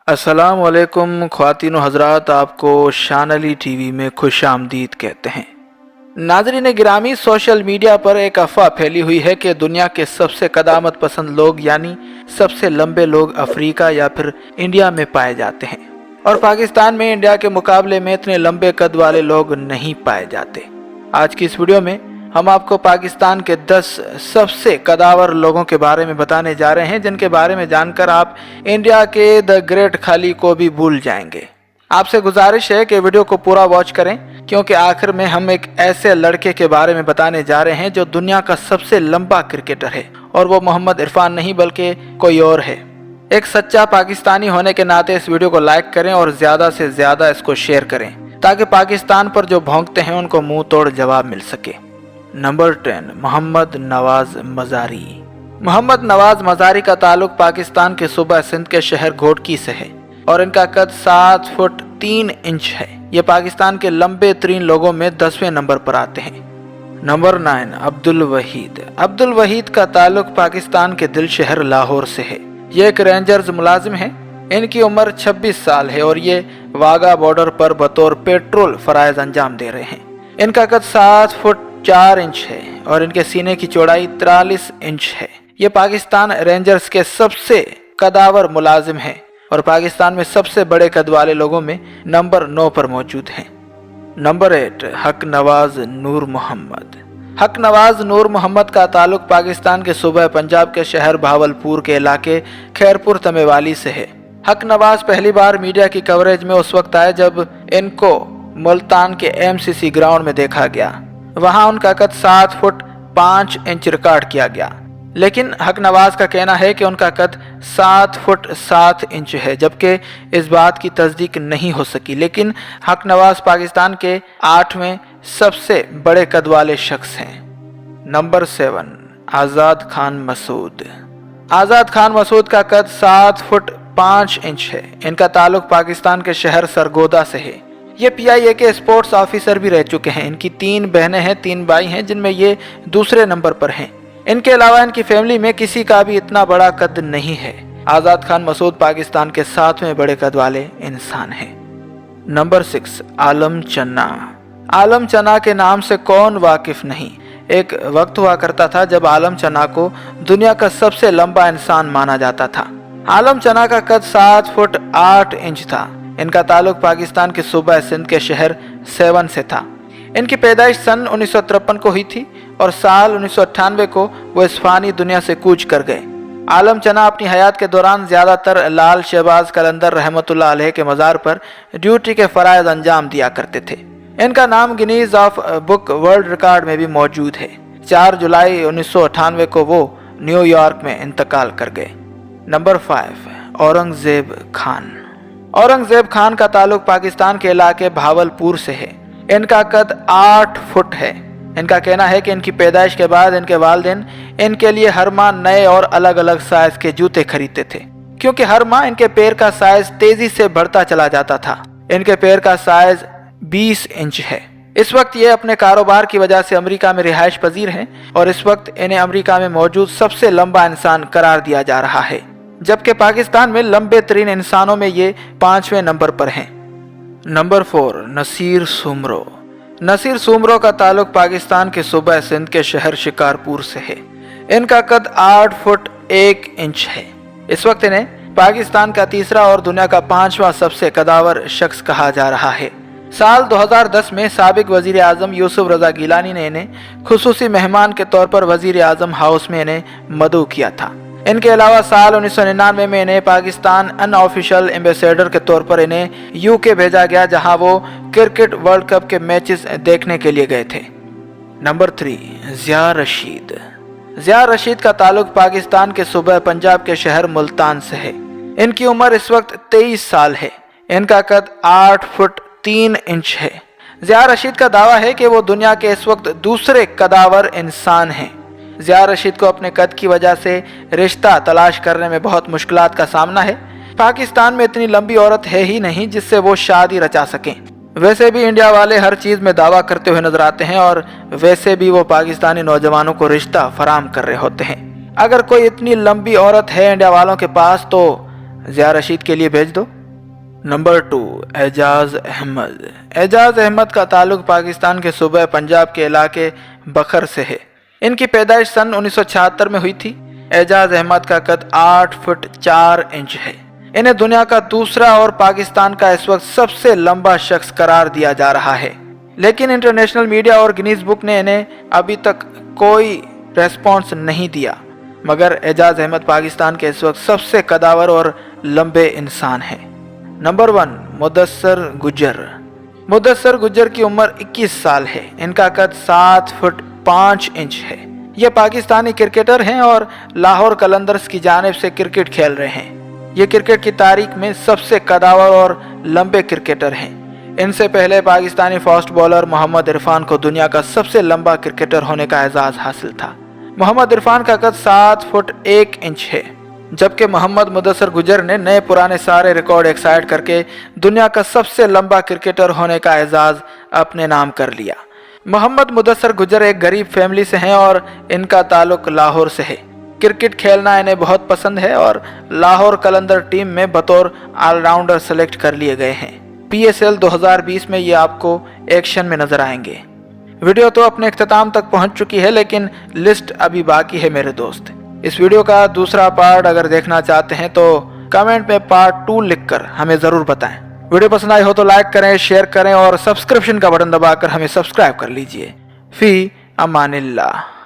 अस्सलाम वालेकुम ख्वातीन व हज़रात, आपको शान अली टीवी में खुश आमदीद कहते हैं। नाज़रीन गिरामी, सोशल मीडिया पर एक अफवाह फैली हुई है कि दुनिया के सबसे कदामत पसंद लोग यानी सबसे लंबे लोग अफ्रीका या फिर इंडिया में पाए जाते हैं और पाकिस्तान में इंडिया के मुकाबले में इतने लंबे कद वाले लोग नहीं पाए जाते। आज की इस वीडियो में हम आपको पाकिस्तान के 10 सबसे कदावर लोगों के बारे में बताने जा रहे हैं, जिनके बारे में जानकर आप इंडिया के द ग्रेट खली को भी भूल जाएंगे। आपसे गुजारिश है कि वीडियो को पूरा वॉच करें, क्योंकि आखिर में हम एक ऐसे लड़के के बारे में बताने जा रहे हैं जो दुनिया का सबसे लंबा क्रिकेटर है, और वो मोहम्मद इरफान नहीं बल्कि कोई और है। एक सच्चा पाकिस्तानी होने के नाते इस वीडियो को लाइक करें और ज़्यादा से ज़्यादा इसको शेयर करें, ताकि पाकिस्तान पर जो भौंकते हैं उनको मुंह तोड़ जवाब मिल सके। नंबर 10, मोहम्मद नवाज मज़ारी। मोहम्मद नवाज मज़ारी का ताल्लुक पाकिस्तान के सूबा सिंध के शहर घोटकी से है और इनका कद 7 फुट 3 इंच है। ये पाकिस्तान के लंबे तरीन लोगों में 10वें नंबर पर आते हैं। नंबर 9, अब्दुल वहीद। अब्दुल वहीद का ताल्लुक पाकिस्तान के दिल शहर लाहौर से है। ये एक रेंजर्स मुलाजिम है। इनकी उम्र 26 साल है और ये वाघा बॉर्डर पर बतौर पेट्रोल फराइज अंजाम दे रहे हैं। इनका कद 7 फुट 4 इंच है और इनके सीने की चौड़ाई 43 इंच है। ये पाकिस्तान रेंजर्स के सबसे कदावर मुलाजिम हैं और पाकिस्तान में सबसे बड़े कद वाले लोगों में नंबर 9 पर मौजूद हैं। नंबर 8, हक नवाज नूर मोहम्मद। हक नवाज नूर मोहम्मद का ताल्लुक पाकिस्तान के सूबे पंजाब के शहर भावलपुर के इलाके खैरपुर तमेवाली से है। हक नवाज पहली बार मीडिया की कवरेज में उस वक्त आए जब इनको मुल्तान के MCC ग्राउंड में देखा गया। वहां उनका कद 7 फुट 5 इंच रिकॉर्ड किया गया, लेकिन हक नवाज का कहना है कि उनका कद 7 फुट 7 इंच है, जबकि इस बात की तस्दीक नहीं हो सकी। लेकिन हक नवाज पाकिस्तान के 8वें सबसे बड़े कद वाले शख्स हैं। नंबर 7, आज़ाद खान मसूद। आज़ाद खान मसूद का कद 7 फुट 5 इंच है। इनका ताल्लुक पाकिस्तान के शहर सरगोदा से है। ये PIA के स्पोर्ट्स ऑफिसर भी रह चुके हैं। इनकी 3 बहनें हैं, 3 भाई हैं, जिनमें ये दूसरे नंबर पर हैं। इनके अलावा इनकी फैमिली में किसी का भी इतना बड़ा कद नहीं है। आज़ाद खान मसूद पाकिस्तान के 7वें बड़े कद वाले इंसान हैं। नंबर 6, आलम चन्ना। आलम चन्ना के नाम से कौन वाकिफ नहीं। एक वक्त हुआ करता था जब आलम चन्ना को दुनिया का सबसे लंबा इंसान माना जाता था। आलम चन्ना का कद 7 फुट 8 इंच था। इनका ताल्लुक पाकिस्तान के सूबा सिंध के शहर सेवन से था। इनकी पैदाइश सन 1953 को हुई थी और साल 1998 को वो इस फानी दुनिया से कूच कर गए। आलम चन्ना अपनी हयात के दौरान ज़्यादातर लाल शहबाज कलंदर रहमतुल्लाह अलैह के मज़ार पर ड्यूटी के फ़राइज़ अंजाम दिया करते थे। इनका नाम Guinness of book world record में भी मौजूद है। 4 जुलाई 1998 को वो न्यूयॉर्क में इंतकाल कर गए। नंबर 5, औरंगज़ेब खान। औरंगज़ेब खान का ताल्लुक पाकिस्तान के इलाके भावलपुर से है। इनका कद 8 फुट है। इनका कहना है कि इनकी पैदाइश के बाद इनके वालिदैन इनके लिए हर माह नए और अलग अलग साइज के जूते खरीदते थे, क्योंकि हर माह इनके पैर का साइज तेजी से बढ़ता चला जाता था। इनके पैर का साइज 20 इंच है। इस वक्त ये अपने कारोबार की वजह से अमेरिका में रिहाइश पजीर हैं और इस वक्त इन्हें अमेरिका में मौजूद सबसे लंबा इंसान करार दिया जा रहा है, जबकि पाकिस्तान में लंबे तरीन इंसानों में ये 5वें नंबर पर हैं। नंबर 4, नसीर सुमरो। नसीर सुमरो का ताल्लुक पाकिस्तान के सूबा सिंध के शहर शिकारपुर से है। इनका कद 8 फुट 1 इंच है। इस वक्त इन्हें पाकिस्तान का तीसरा और दुनिया का 5वां सबसे कदावर शख्स कहा जा रहा है। साल 2010 में साबिक वजीर आजम यूसुफ रजा गिलानी ने इन्हें खुसूसी मेहमान के तौर पर वजीर आजम हाउस में इन्हें मदऊ किया था। इनके अलावा साल 1999 में इन्हें पाकिस्तान अनऑफिशियल एम्बेसडर के तौर पर इन्हें UK भेजा गया, जहां वो क्रिकेट वर्ल्ड कप के मैचेस देखने के लिए गए थे। नंबर 3, ज़िया रशीद। ज़िया रशीद का ताल्लुक पाकिस्तान के सूबे पंजाब के शहर मुल्तान से है। इनकी उम्र इस वक्त 23 साल है। इनका कद 8 फुट 3 इंच है। ज़िया रशीद का दावा है कि वो दुनिया के इस वक्त दूसरे कदावर इंसान हैं। ज़िया रशीद को अपने कद की वजह से रिश्ता तलाश करने में बहुत मुश्किलात का सामना है। पाकिस्तान में इतनी लंबी औरत है ही नहीं जिससे वो शादी रचा सकें। वैसे भी इंडिया वाले हर चीज़ में दावा करते हुए नजर आते हैं और वैसे भी वो पाकिस्तानी नौजवानों को रिश्ता फराहम कर रहे होते हैं। अगर कोई इतनी लंबी औरत है इंडिया वालों के पास तो ज़िया रशीद के लिए भेज दो। नंबर 2, एजाज अहमद। एजाज अहमद का ताल्लुक पाकिस्तान के सूबे पंजाब के इलाके बखर से है। इनकी पैदाइश सन 1976 में हुई थी। एजाज अहमद का कद 8 फुट 4 इंच है। इन्हें दुनिया का दूसरा और पाकिस्तान का इस वक्त सबसे लंबा शख्स करार दिया जा रहा है, लेकिन इंटरनेशनल मीडिया और गिनीज बुक ने इन्हें अभी तक कोई रेस्पॉन्स नहीं दिया। मगर एजाज अहमद पाकिस्तान के इस वक्त सबसे कदावर और लंबे इंसान हैं। नंबर 1, मुदस्सर गुज्जर। मुदस्सर गुज्जर की उम्र 21 साल है। इनका कद 7 फुट 5 इंच है। ये पाकिस्तानी क्रिकेटर हैं और लाहौर कलंदर्स की जानिब से क्रिकेट खेल रहे हैं। ये क्रिकेट की तारीख में सबसे कदावर और लंबे क्रिकेटर हैं। इनसे पहले पाकिस्तानी फास्ट बॉलर मोहम्मद इरफान को दुनिया का सबसे लंबा क्रिकेटर होने का एजाज हासिल था। मोहम्मद इरफान का कद 7 फुट 1 इंच है, जबकि मोहम्मद मुदस्सर गुज्जर ने नए पुराने सारे रिकॉर्ड एक साइड करके दुनिया का सबसे लंबा क्रिकेटर होने का एजाज अपने नाम कर लिया। मोहम्मद मुदस्सर गुज्जर एक गरीब फैमिली से हैं और इनका ताल्लुक लाहौर से है। क्रिकेट खेलना इन्हें बहुत पसंद है और लाहौर कलंदर टीम में बतौर ऑलराउंडर सेलेक्ट कर लिए गए हैं। PSL 2020 में ये आपको एक्शन में नजर आएंगे। वीडियो तो अपने इख्तिताम तक पहुंच चुकी है, लेकिन लिस्ट अभी बाकी है मेरे दोस्त। इस वीडियो का दूसरा पार्ट अगर देखना चाहते हैं तो कमेंट में पार्ट 2 लिखकर हमें ज़रूर बताएं। वीडियो पसंद आई हो तो लाइक करें, शेयर करें और सब्सक्रिप्शन का बटन दबाकर हमें सब्सक्राइब कर लीजिए। फी अमानिल्लाह।